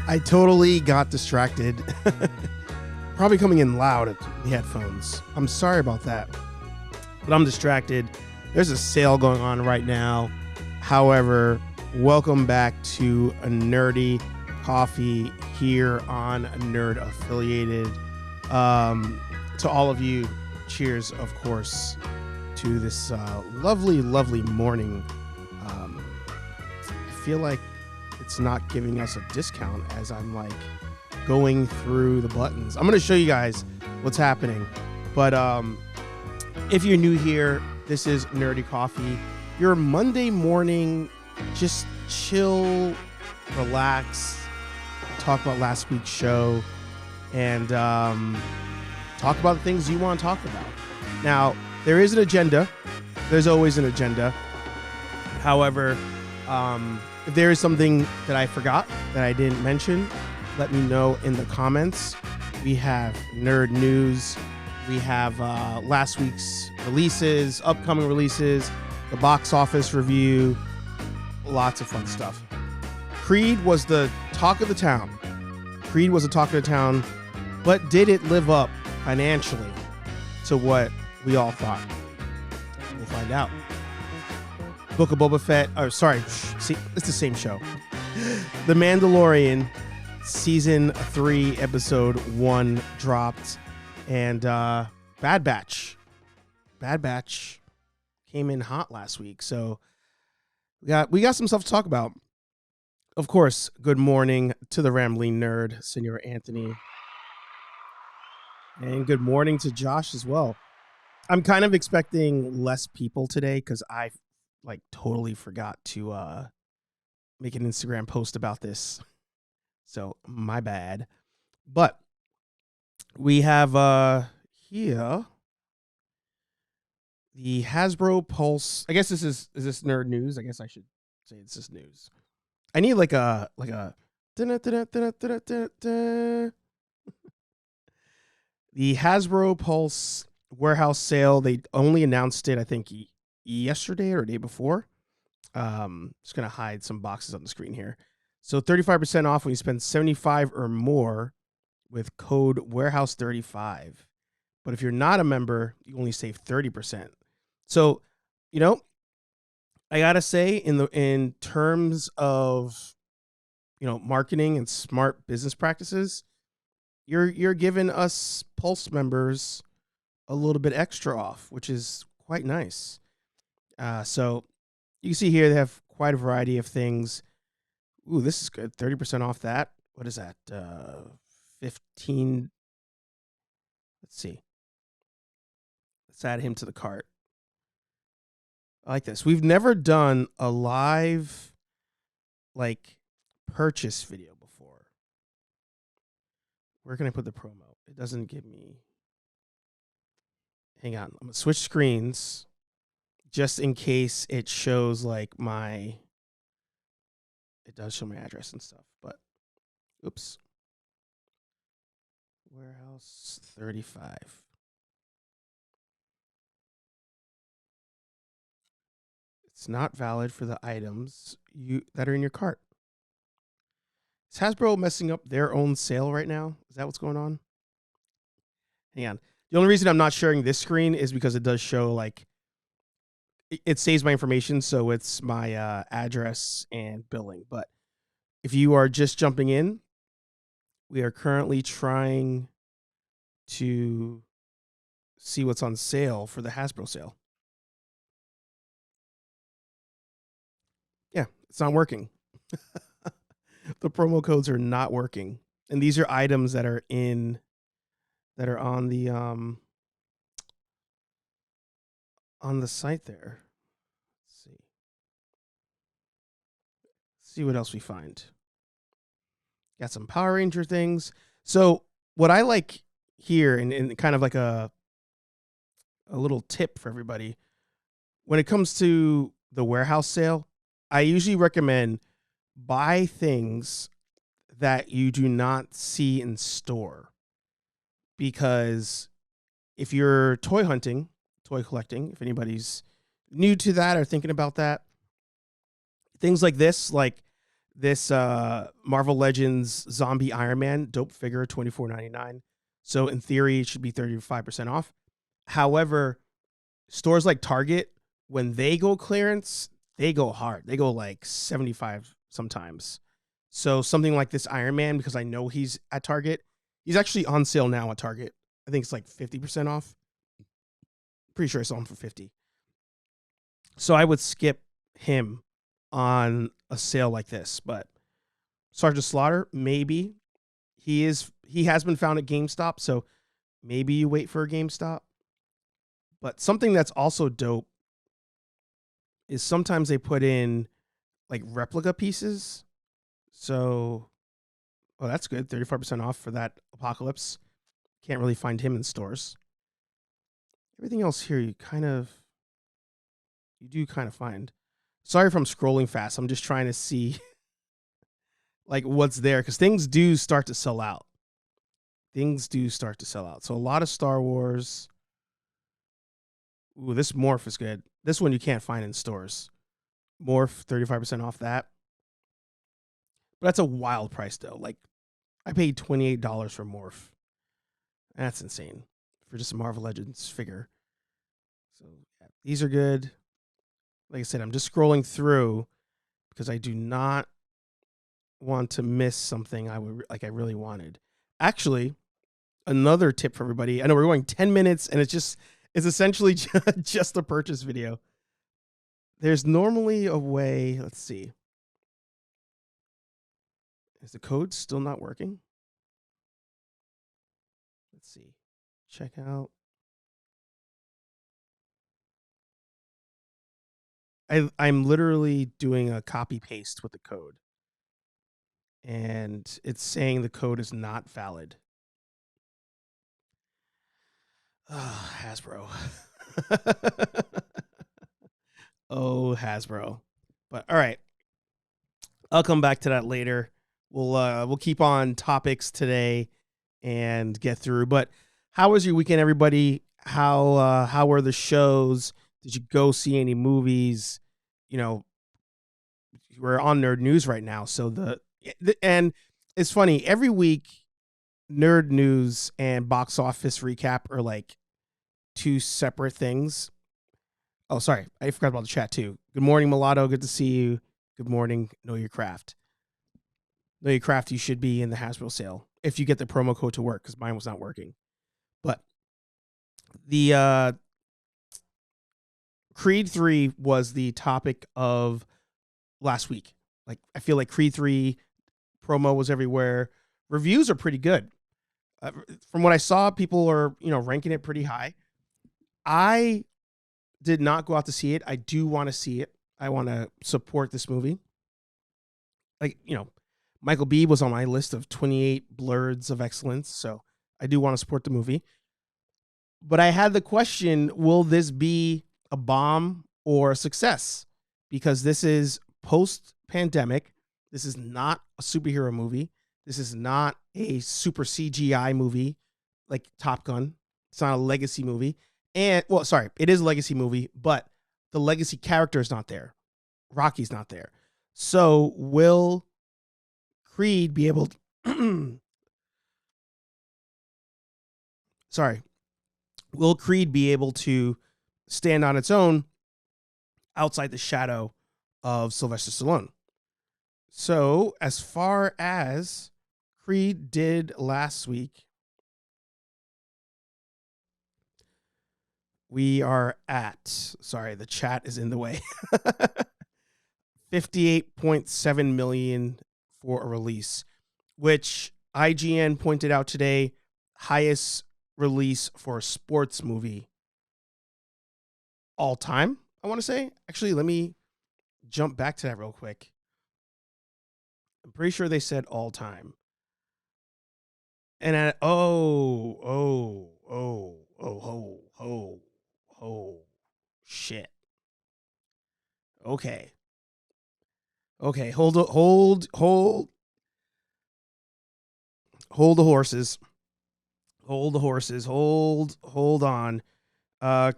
I totally got distracted. Probably coming in loud at the headphones. I'm sorry about that. But I'm distracted. There's a sale going on right now. However, welcome back to a Nerdy Coffee here on Nerd Affiliated. To all of you, cheers, of course, to this lovely, lovely morning. I feel like it's not giving us a discount as I'm like going through the buttons. I'm going to show you guys what's happening. But if you're new here, this is Nerdy Coffee. Your Monday morning, just chill, relax, talk about last week's show, and talk about the things you want to talk about. Now, there is an agenda. There's always an agenda. However, if there is something that I forgot that I didn't mention, let me know in the comments. We have nerd news. We have last week's releases, upcoming releases, the box office review, lots of fun stuff. Creed was the talk of the town. But did it live up financially to what we all thought? We'll find out. Book of Boba Fett. Oh, sorry. See, it's the same show. The Mandalorian season 3 episode 1 dropped, and Bad Batch came in hot last week. So we got some stuff to talk about. Of course, good morning to the Rambling Nerd, Senor Anthony. And good morning to Josh as well. I'm kind of expecting less people today because I totally forgot to make an Instagram post about this. So my bad. But we have here the Hasbro Pulse. I guess is this nerd news? I guess I should say this is news. I need like a the Hasbro Pulse warehouse sale. They only announced it, I think, yesterday or the day before. Just going to hide some boxes on the screen here. So 35% off when you spend $75 or more with code warehouse35. But if you're not a member, you only save 30%. So, I got to say in terms of, marketing and smart business practices, you're giving us Pulse members a little bit extra off, which is quite nice. So you can see here they have quite a variety of things. Ooh, this is good. 30% off that. What is that? 15. Let's see. Let's add him to the cart. I like this. We've never done a live purchase video before. Where can I put the promo? It doesn't give me. Hang on. I'm going to switch screens just in case it shows it does show my address and stuff, but oops. Warehouse 35. It's not valid for the items that are in your cart. Is Hasbro messing up their own sale right now? Is that what's going on? Hang on. The only reason I'm not sharing this screen is because it does show it saves my information, so it's my address and billing. But if you are just jumping in, we are currently trying to see what's on sale for the Hasbro sale. Yeah, it's not working. The promo codes are not working. And these are items that are on the site there. Let's see what else we find. Got some Power Ranger things. So what I like here, and kind of like a little tip for everybody, when it comes to the warehouse sale, I usually recommend buy things that you do not see in store. Because if you're toy hunting, toy collecting, if anybody's new to that or thinking about that, things like this, this Marvel Legends Zombie Iron Man dope figure, $24.99. So in theory, it should be 35% off. However, stores like Target, when they go clearance, they go hard. They go like 75 sometimes. So something like this Iron Man, because I know he's at Target, he's actually on sale now at Target. I think it's like 50% off. Pretty sure I saw him for 50. So I would skip him on a sale like this. But Sergeant Slaughter, maybe. He has been found at GameStop, so maybe you wait for a GameStop. But something that's also dope is sometimes they put in like replica pieces. So, oh, that's good. 35% off for that Apocalypse. Can't really find him in stores. Everything else here, you do kind of find. Sorry if I'm scrolling fast. I'm just trying to see like what's there, because things do start to sell out. So a lot of Star Wars. Ooh, this Morph is good. This one you can't find in stores. Morph, 35% off that. But that's a wild price though. Like, I paid $28 for Morph. That's insane for just a Marvel Legends figure. So yeah, these are good. Like I said, I'm just scrolling through because I do not want to miss something I really wanted. Actually, another tip for everybody. I know we're going 10 minutes and it's essentially just a purchase video. There's normally a way. Let's see. Is the code still not working? Let's see. Check out. I'm literally doing a copy paste with the code. And it's saying the code is not valid. Oh, Hasbro. Oh, Hasbro. But all right. I'll come back to that later. We'll keep on topics today and get through. But how was your weekend, everybody? How were the shows? Did you go see any movies? You know, we're on Nerd News right now, so and it's funny, every week Nerd News and Box Office Recap are like two separate things. Oh, sorry, I forgot about the chat too. Good morning, Mulatto. Good to see you. Good morning, Know Your Craft. Know Your Craft, you should be in the Hasbro sale if you get the promo code to work, because mine was not working. But the Creed 3 was the topic of last week. Like, I feel like Creed 3 promo was everywhere. Reviews are pretty good. From what I saw, people are, ranking it pretty high. I did not go out to see it. I do want to see it. I want to support this movie. Like, Michael B was on my list of 28 blurs of excellence, so I do want to support the movie. But I had the question, will this be a bomb or a success? Because this is post-pandemic. This is not a superhero movie. This is not a super CGI movie like Top Gun. It's not a legacy movie. And, well, sorry, it is a legacy movie, but the legacy character is not there. Rocky's not there. So will Creed be able to... Will Creed be able to stand on its own outside the shadow of Sylvester Stallone? So, as far as Creed did last week, we are at, sorry, the chat is in the way, 58.7 million for a release, which IGN pointed out today, highest release for a sports movie all time, I want to say. Actually, let me jump back to that real quick. I'm pretty sure they said all time. And shit. Okay, hold the horses. Hold on.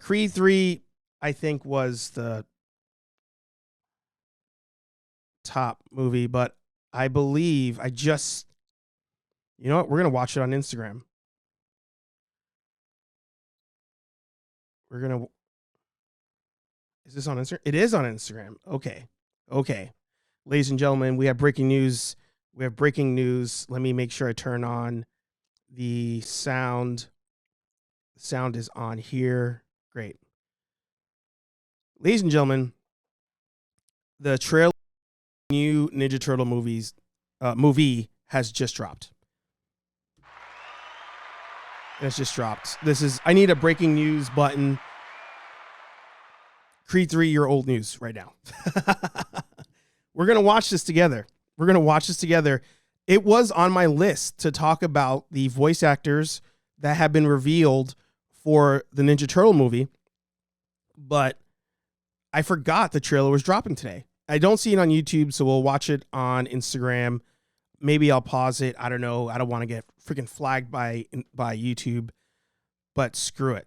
Creed 3, I think, was the top movie, but I believe I just, you know what? We're going to watch it on Instagram. Is this on Instagram? It is on Instagram. Okay. Ladies and gentlemen, we have breaking news. Let me make sure I turn on the sound. The sound is on here. Great. Ladies and gentlemen, the trailer new Ninja Turtle movie has just dropped. It's just dropped. I need a breaking news button. Creed 3-year-old news right now. We're going to watch this together. It was on my list to talk about the voice actors that have been revealed for the Ninja Turtle movie, but I forgot the trailer was dropping today. I don't see it on YouTube, so we'll watch it on Instagram. Maybe I'll pause it. I don't know. I don't want to get freaking flagged by YouTube, but screw it.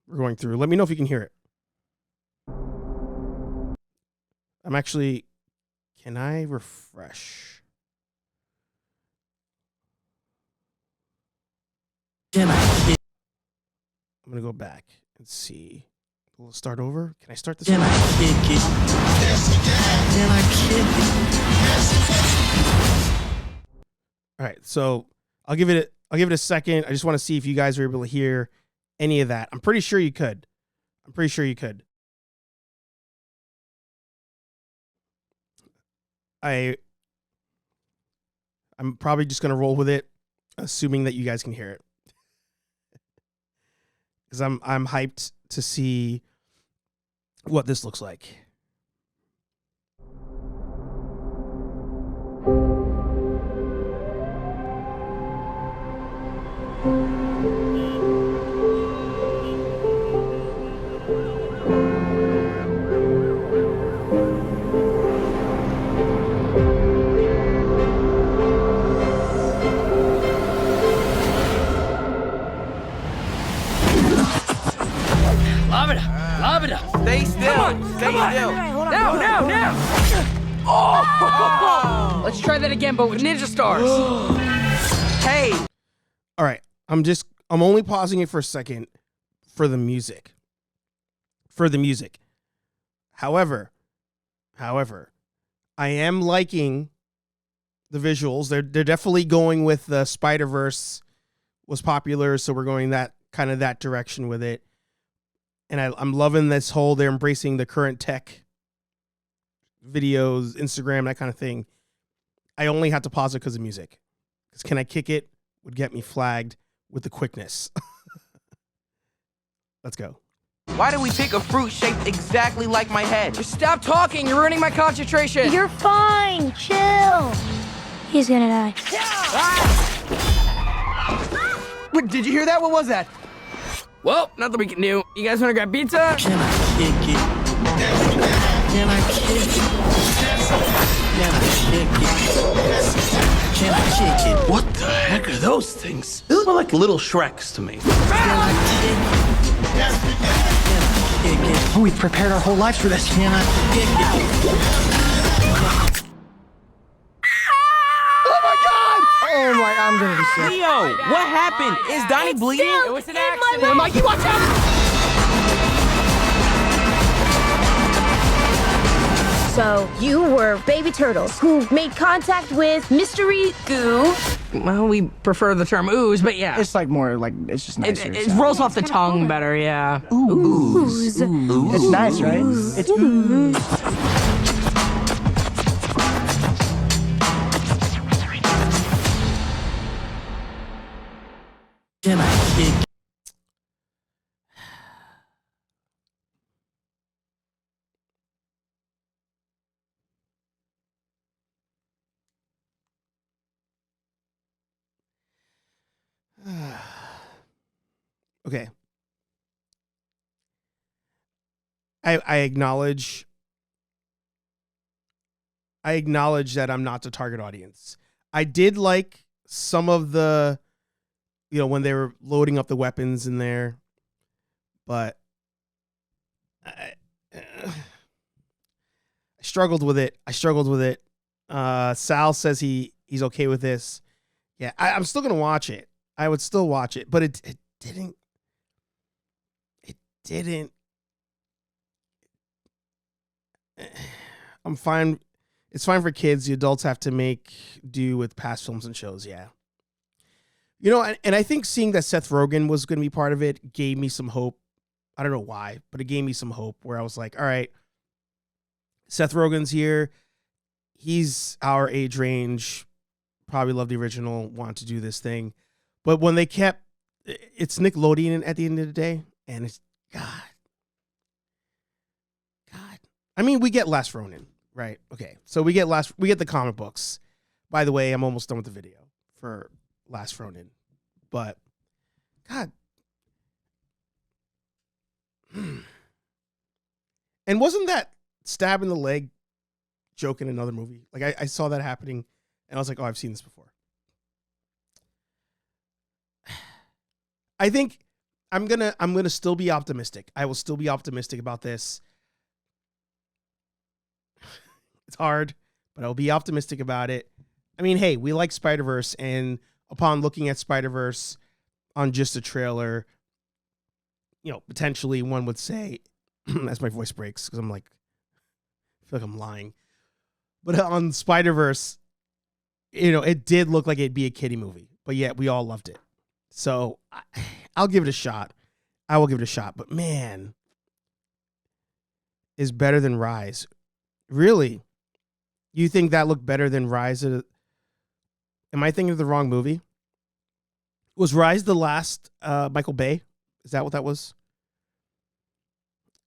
We're going through. Let me know if you can hear it. Can I refresh? I'm going to go back and see. We'll start over. Can I start this? Can I kick it? Can I kick it? All right, so I'll give it a second. I just want to see if you guys are able to hear any of that. I'm pretty sure you could. I'm probably just going to roll with it, assuming that you guys can hear it. Because I'm hyped to see what this looks like. Stay still. Now. Oh! Let's try that again, but with ninja stars. Hey. All right. I'm only pausing it for a second for the music. However, I am liking the visuals. They're definitely going with the Spider-Verse was popular, so we're going that direction with it. And I'm loving this whole, they're embracing the current tech videos, Instagram, that kind of thing. I only had to pause it because of music. Because Can I Kick It would get me flagged with the quickness. Let's go. Why did we pick a fruit shaped exactly like my head? Just stop talking. You're ruining my concentration. You're fine. Chill. He's gonna die. Wait, did you hear that? What was that? Well, nothing we can do. You guys want to grab pizza? Can I kick it? Can I kick it? Can I kick it? What the heck are those things? They look like little Shreks to me. Can I kick it? Oh, we've prepared our whole lives for this. Can I kick it? Oh my, I'm gonna be sick. Leo, what happened? Is Donnie bleeding? It was an accident. Mikey, watch out! So you were baby turtles who made contact with mystery goo. Well, we prefer the term ooze, but yeah. It's like more like, it's just nicer. It rolls off the tongue better, yeah. Ooze. It's nice, right? It's ooze. Can I kick it? Okay. I acknowledge that I'm not the target audience. I did like some of the, when they were loading up the weapons in there, but I struggled with it. Sal says he's okay with this. Yeah, I'm still gonna watch it. I would still watch it, but it didn't. It didn't. I'm fine. It's fine for kids. The adults have to make do with past films and shows. Yeah. You know, and I think seeing that Seth Rogen was going to be part of it gave me some hope. I don't know why, but it gave me some hope where I was like, all right, Seth Rogen's here. He's our age range. Probably love the original, want to do this thing. But when they kept, it's Nickelodeon at the end of the day, and it's, God. I mean, we get Last Ronin, right? Okay, so we get the comic books. By the way, I'm almost done with the video for Last Ronin, but God, and wasn't that stab in the leg joke in another movie? Like I saw that happening, and I was like, oh, I've seen this before. I think I'm gonna still be optimistic. I will still be optimistic about this. It's hard, but I'll be optimistic about it. I mean, hey, we like Spider-Verse, and upon looking at Spider-Verse on just a trailer, you know, potentially one would say, as my voice breaks, because I'm like, I feel like I'm lying. But on Spider-Verse, you know, it did look like it'd be a kiddie movie, but yet we all loved it. So I'll give it a shot. I will give it a shot. But man, is better than Rise. Really? You think that looked better than Rise? Am I thinking of the wrong movie? Was Rise the last Michael Bay? Is that what that was?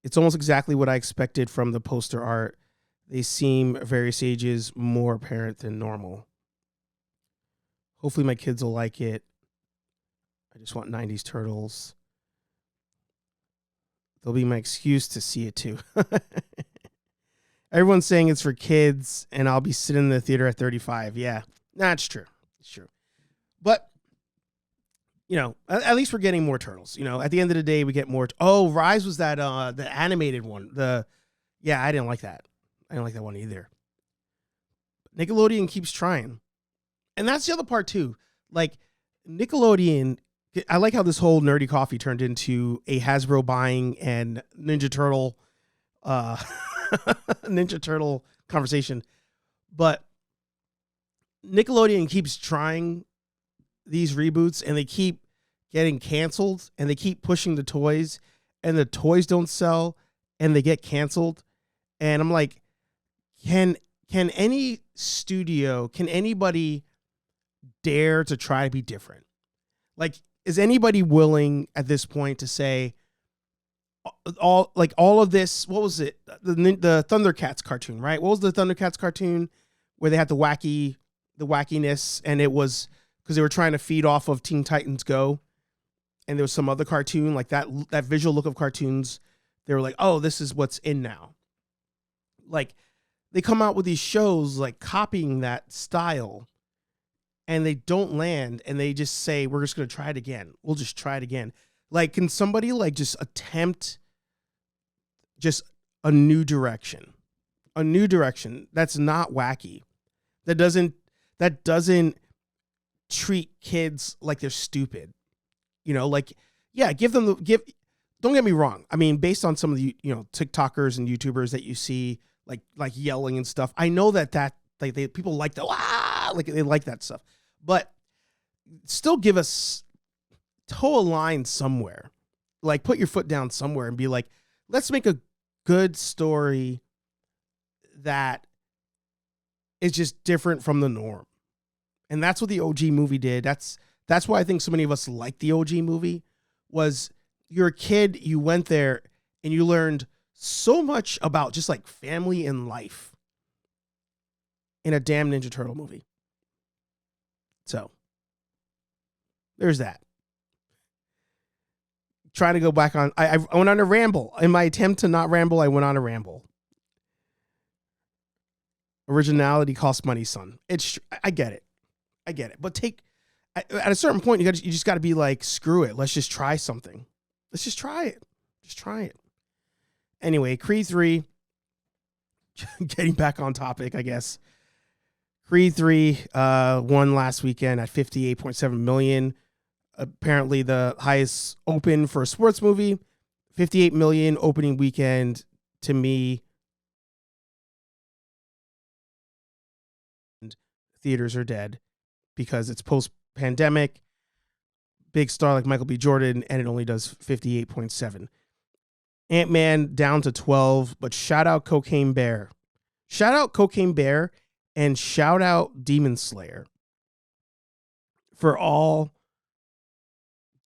It's almost exactly what I expected from the poster art. They seem various ages more apparent than normal. Hopefully my kids will like it. I just want 90s Turtles. They'll be my excuse to see it too. Everyone's saying it's for kids, and I'll be sitting in the theater at 35. Yeah, that's true. It's true. But, you know, at least we're getting more Turtles. You know, at the end of the day, we get more. Oh, Rise was that the animated one. Yeah, I didn't like that. I didn't like that one either. Nickelodeon keeps trying. And that's the other part, too. Like, Nickelodeon, I like how this whole Nerdy Coffee turned into a Hasbro buying and Ninja Turtle Ninja Turtle conversation. But Nickelodeon keeps trying these reboots, and they keep getting canceled, and they keep pushing the toys, and the toys don't sell, and they get canceled. And I'm like, can any studio, can anybody dare to try to be different? Like, is anybody willing at this point to say all of this? What was it? The Thundercats cartoon, right? What was the Thundercats cartoon where they had the wackiness, and it was because they were trying to feed off of Teen Titans Go, and there was some other cartoon like that visual look of cartoons. They were like, oh, this is what's in now. Like, they come out with these shows like copying that style, and they don't land, and they just say, we're just going to try it again. We'll just try it again. Like, can somebody like just attempt just a new direction that's not wacky, that doesn't treat kids like they're stupid, you know? Like, yeah, don't get me wrong. I mean, based on some of the, you know, TikTokers and YouTubers that you see like yelling and stuff, I know that like people like the like they like that stuff, but still give us toe a line somewhere. Like, put your foot down somewhere and be like, let's make a good story that is just different from the norm. And that's what the OG movie did. That's why I think so many of us like the OG movie. Was you're a kid, you went there, and you learned so much about just like family and life in a damn Ninja Turtle movie. So there's that. Trying to go back on, I went on a ramble. In my attempt to not ramble, I went on a ramble. Originality costs money, son. I get it. But at a certain point, you just got to be like, screw it. Let's just try something. Let's just try it. Just try it. Anyway, Creed 3, getting back on topic, I guess. Creed 3 won last weekend at 58.7 million. Apparently the highest open for a sports movie. 58 million opening weekend. To me, theaters are dead because it's post-pandemic. Big star like Michael B. Jordan, and it only does 58.7. Ant-Man down to 12, but shout out Cocaine Bear. Shout out Cocaine Bear and shout out Demon Slayer for all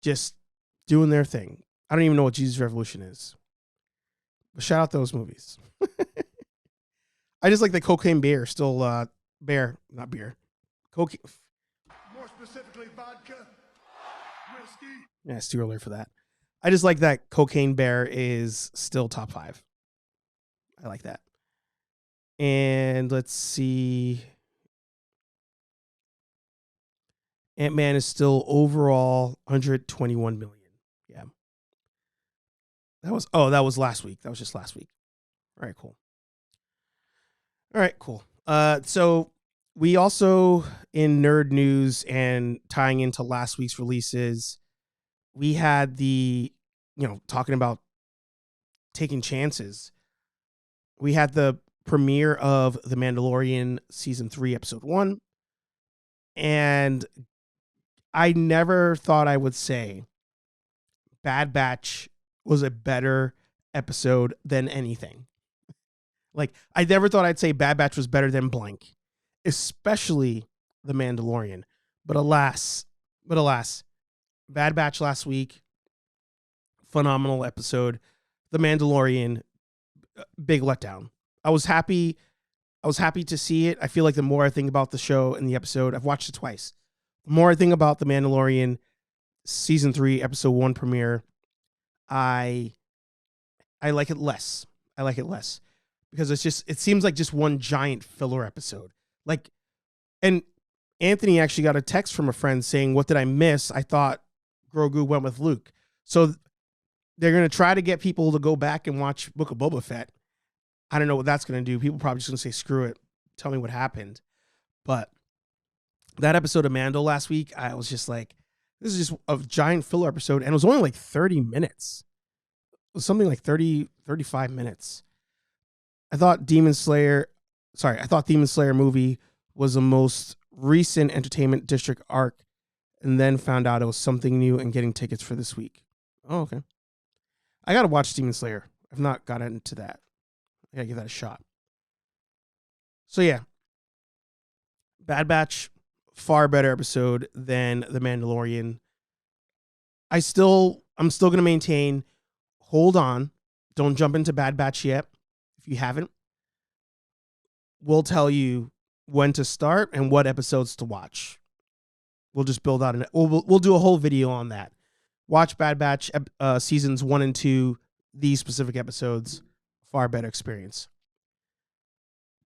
just doing their thing. I don't even know what Jesus Revolution is, but shout out those movies. I just like the Cocaine Bear still, not beer. Cocaine. More specifically, vodka, whiskey. Yeah, it's too early for that. I just like that Cocaine Bear is still top 5. I like that. And let's see. Ant-Man is still overall 121 million. Yeah. That was last week. That was just last week. All right, cool. So we also, in nerd news and tying into last week's releases, we had talking about taking chances. We had the premiere of The Mandalorian season 3, episode 1. And I never thought I would say Bad Batch was a better episode than anything. Like, I never thought I'd say Bad Batch was better than blank, especially The Mandalorian. But alas, Bad Batch last week, phenomenal episode. The Mandalorian, big letdown. I was happy to see it. I feel like the more I think about the show and the episode, I've watched it twice. The more I think about The Mandalorian season 3, episode 1 premiere, I like it less. Because it seems like just one giant filler episode. Like, and Anthony actually got a text from a friend saying, "What did I miss? I thought Grogu went with Luke." So they're going to try to get people to go back and watch Book of Boba Fett. I don't know what that's going to do. People probably just going to say, screw it. Tell me what happened. But that episode of Mando last week, I was just like, this is just a giant filler episode. And it was only like 30 minutes. It was something like 30, 35 minutes. I thought Demon Slayer movie was the most recent Entertainment District arc, and then found out it was something new and getting tickets for this week. Oh, okay. I got to watch Demon Slayer. I've not gotten into that. I got to give that a shot. So yeah, Bad Batch, far better episode than The Mandalorian. I'm still going to maintain, hold on. Don't jump into Bad Batch yet. If you haven't, we'll tell you when to start and what episodes to watch. We'll just build out we'll do a whole video on that. Watch Bad Batch seasons 1 and 2, these specific episodes, far better experience.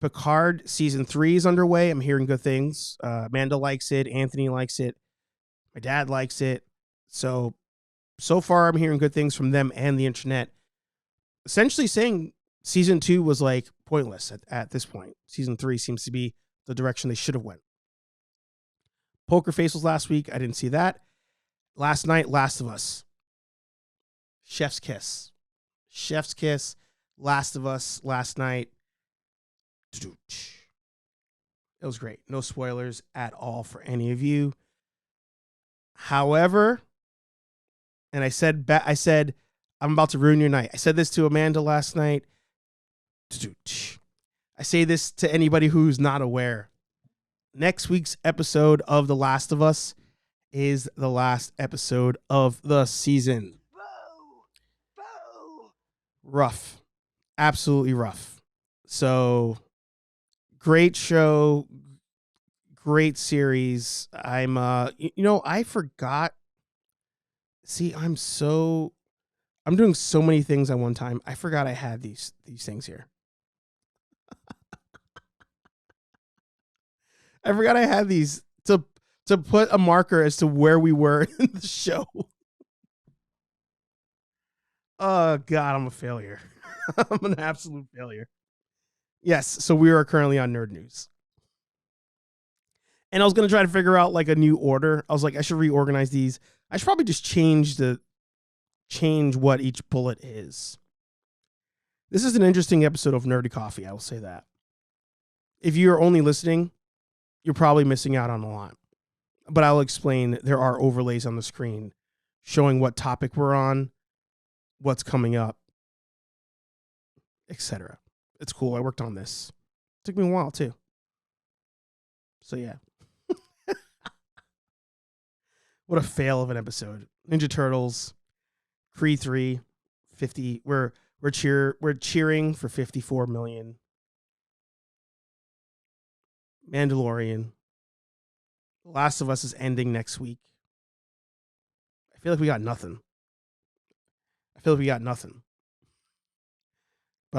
Picard season 3 is underway. I'm hearing good things. Amanda likes it. Anthony likes it. My dad likes it. So far I'm hearing good things from them and the internet. Essentially saying season 2 was like pointless at this point. Season 3 seems to be the direction they should have went. Poker Face was last week. I didn't see that. Last night, Last of Us. Chef's Kiss. Last of Us last night. It was great. No spoilers at all for any of you. However, and I said I'm about to ruin your night. I said this to Amanda last night. I say this to anybody who's not aware. Next week's episode of The Last of Us is the last episode of the season. Rough. Absolutely rough. So, great show. Great series. I forgot. See, I'm doing so many things at one time. I forgot I had these things here. I forgot I had these to put a marker as to where we were in the show. Oh, God, I'm a failure. I'm an absolute failure. Yes, so we are currently on Nerd News. And I was going to try to figure out like a new order. I was like, I should reorganize these. I should probably just change what each bullet is. This is an interesting episode of Nerdy Coffee. I will say that. If you're only listening, you're probably missing out on a lot. But I'll explain. There are overlays on the screen showing what topic we're on, what's coming up, etc. It's cool. I worked on this. It took me a while too. So yeah. What a fail of an episode. Ninja Turtles, Creed 3, 50. We're cheering for 54 million. Mandalorian. The Last of Us is ending next week. I feel like we got nothing. But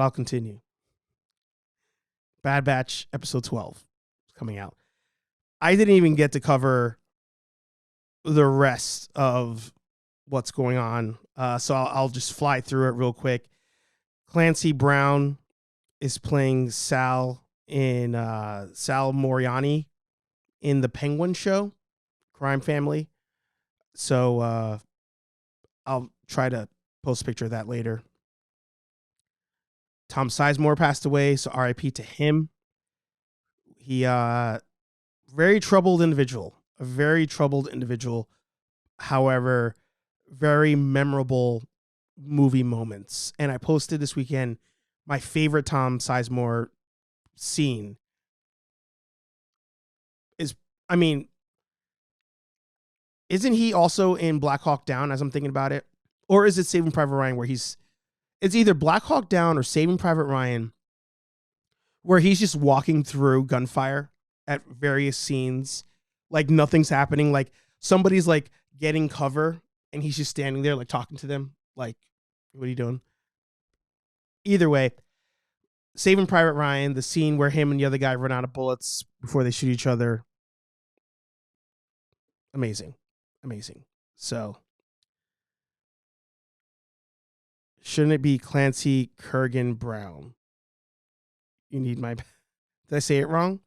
I'll continue. Bad Batch episode 12 is coming out. I didn't even get to cover the rest of what's going on. So I'll just fly through it real quick. Clancy Brown is playing Sal Moriani in the Penguin show, Crime Family. So I'll try to post a picture of that later. Tom Sizemore passed away, so RIP to him. He very troubled individual. A very troubled individual. However, very memorable movie moments. And I posted this weekend my favorite Tom Sizemore scene is, I mean, isn't he also in Black Hawk Down as I'm thinking about it? Or is it Saving Private Ryan where it's either Black Hawk Down or Saving Private Ryan where he's just walking through gunfire at various scenes, like nothing's happening, like somebody's like getting cover and he's just standing there like talking to them, like, what are you doing? Either way, Saving Private Ryan, the scene where him and the other guy run out of bullets before they shoot each other. Amazing. So, shouldn't it be Clancy Kurgan Brown? You need my... Did I say it wrong?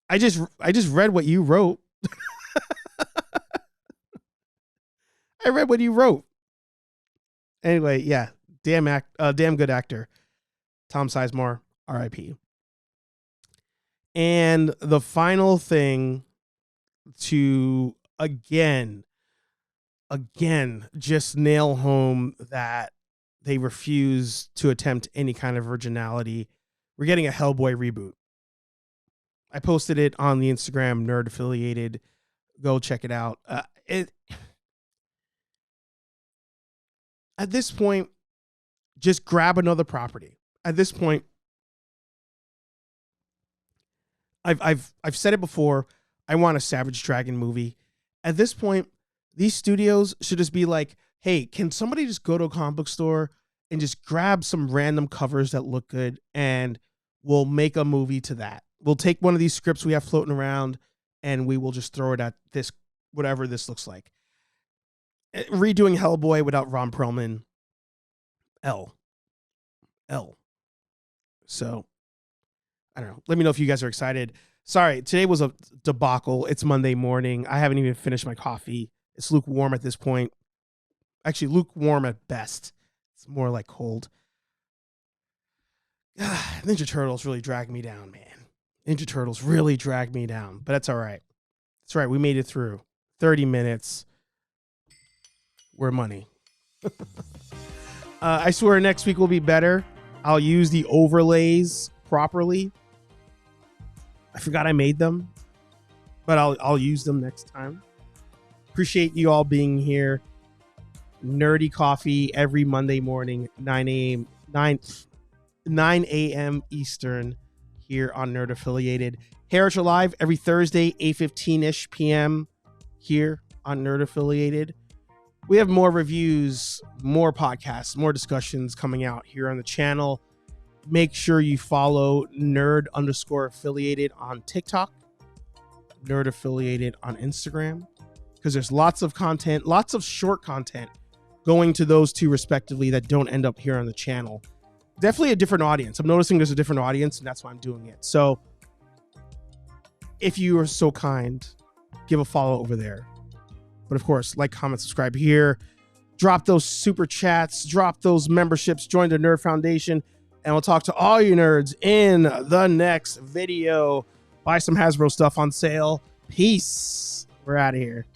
I just read what you wrote. I read what you wrote. Anyway, yeah. Damn good actor. Tom Sizemore, RIP. And the final thing to again just nail home that they refuse to attempt any kind of originality. We're getting a Hellboy reboot. I posted it on the Instagram, Nerd Affiliated. Go check it out. At this point, just grab another property. At this point, I've said it before. I want a Savage Dragon movie. At this point, these studios should just be like, hey, can somebody just go to a comic book store and just grab some random covers that look good and we'll make a movie to that. We'll take one of these scripts we have floating around and we will just throw it at this, whatever this looks like. Redoing Hellboy without Ron Perlman. L. So, I don't know. Let me know if you guys are excited. Sorry, today was a debacle. It's Monday morning. I haven't even finished my coffee. It's lukewarm at this point. Actually, lukewarm at best. It's more like cold. Ninja Turtles really dragged me down, man. Ninja Turtles really dragged me down. But that's all right. That's right. We made it through. 30 minutes. We're money. I swear next week will be better. I'll use the overlays properly. I forgot I made them, but I'll use them next time. Appreciate you all being here. Nerdy Coffee every Monday morning, 9 a.m. Eastern here on Nerd Affiliated. Heritage Live every Thursday, 8:15-ish p.m. here on Nerd Affiliated. We have more reviews, more podcasts, more discussions coming out here on the channel. Make sure you follow Nerd_affiliated on TikTok, Nerd Affiliated on Instagram, because there's lots of content, lots of short content going to those two respectively that don't end up here on the channel. Definitely a different audience. I'm noticing there's a different audience, and that's why I'm doing it. So if you are so kind, give a follow over there. But of course, like, comment, subscribe here. Drop those super chats. Drop those memberships. Join the Nerd Foundation. And we'll talk to all you nerds in the next video. Buy some Hasbro stuff on sale. Peace. We're out of here.